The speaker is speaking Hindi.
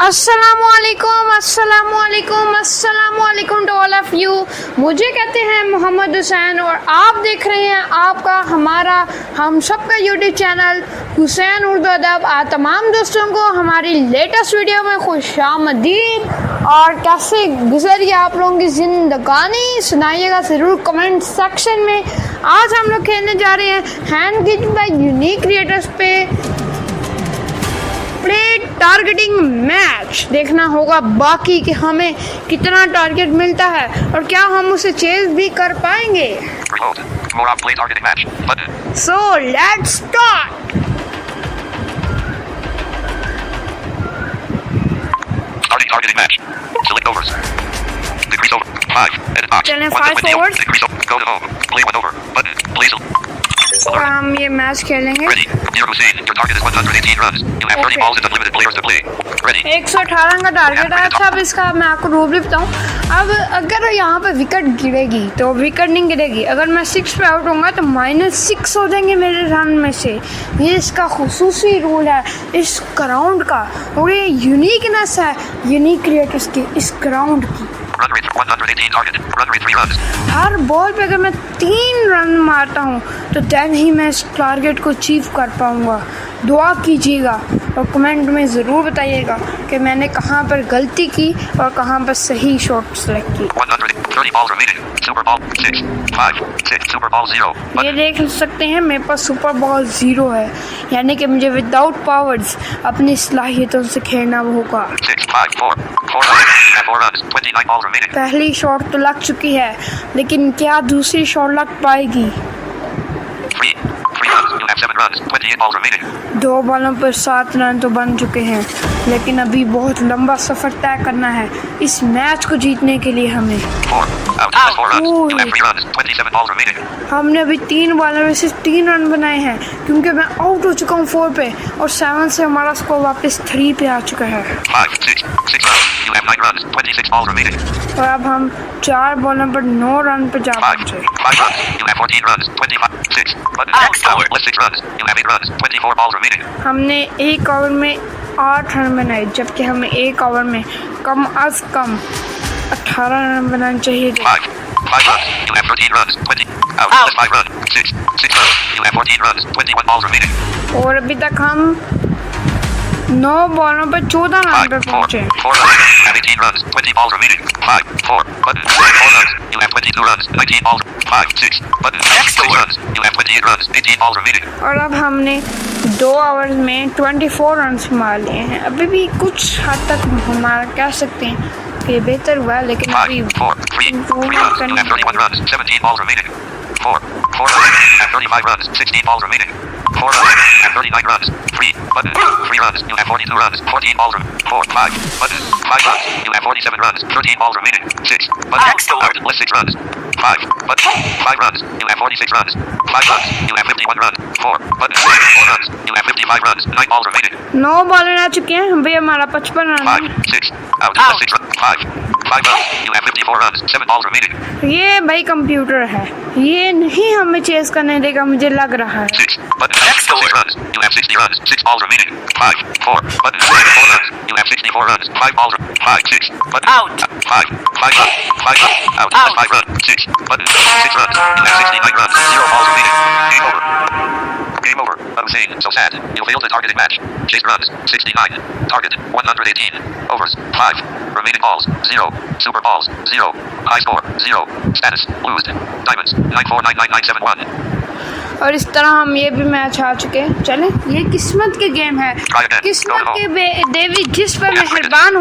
अस्सलामुअलैकुम अस्सलामुअलैकुम अस्सलामुअलैकुम टू ऑल ऑफ यू। मुझे कहते हैं मोहम्मद हुसैन और आप देख रहे हैं आपका हमारा हम सबका यूट्यूब चैनल हुसैन उर्दू अदब। आप तमाम दोस्तों को हमारी लेटेस्ट वीडियो में खुशामदीद। और कैसे गुजरी आप लोगों की ज़िंदगानी सुनाइएगा ज़रूर कमेंट सेक्शन में। आज हम लोग खेलने जा रहे हैं hand given by unique creators पे प्ले टारगेटिंग मैच। देखना होगा बाकी कि हमें कितना टारगेट मिलता है और क्या हम उसे चेज भी कर पाएंगे। So let's start. चलें 5 ओवर्स और हम ये मैच खेलेंगे। 118 का टारगेट है। अच्छा, अब इसका मैं आपको रूल भी बताऊँ। अब अगर यहाँ पे विकेट गिरेगी तो विकेट नहीं गिरेगी, अगर मैं 6 पे आउट होऊंगा तो -6 हो जाएंगे मेरे रन में से। ये इसका खुसूसी रूल है इस ग्राउंड का और ये यूनिकनेस है यूनिक क्रिएटर्स की इस ग्राउंड की। हर बॉल पे अगर मैं 3 रन मारता हूँ तो देन ही मैं इस टारगेट को अचीव कर पाऊँगा। दुआ कीजिएगा और कमेंट में ज़रूर बताइएगा कि मैंने कहाँ पर गलती की और कहाँ पर सही शॉट सेलेक्ट की। ये देख सकते हैं मेरे पास सुपर बॉल 0 है, यानी कि मुझे विदाउट पावर्स अपनी सलाहियतों से खेलना होगा। पहली शॉट तो लग चुकी है, लेकिन क्या दूसरी शॉट लग पाएगी? 2 बॉलों पर 7 रन तो बन चुके हैं, लेकिन अभी बहुत लंबा सफर तय करना है इस मैच को जीतने के लिए हमें। हमने अभी 3 बॉलों में सिर्फ 3 रन बनाए हैं क्योंकि मैं आउट हो चुका हूँ 4 पे और 7 से हमारा स्कोर वापस 3 पे आ चुका है। और अब हम 4 बॉलों पर 9 रन पर जा पहुंचे। हमने 1 ओवर में 8 रन बनाए, जबकि हमें 1 ओवर में कम अज कम 18 रन बनाने चाहिए थे। और अभी तक हम 9 बॉलों पर 14 रन पे पहुंचे। और अब हमने 2 ओवर में 24 रन मार लिए हैं। अभी भी कुछ हद तक हमारा कह सकते हैं कि बेहतर हुआ, लेकिन अभी नौ बॉल आ चुके हैं हम भी, हमारा 55 रन है। ये भाई कंप्यूटर है, ये नहीं हमें चेस करने देगा, मुझे लग रहा है। Game over. Unseen. So sad. You failed the targeted match. Chase runs. 69. Target. 118. Overs. 5. Remaining balls. 0. Super balls. 0. High score. 0. Status. Losed. Diamonds. 949971. और इस तरह हम ये भी मैच हार चुके हैं। चलें, ये किस्मत के गेम है, किस्मत के देवी जिस पर मेहरबान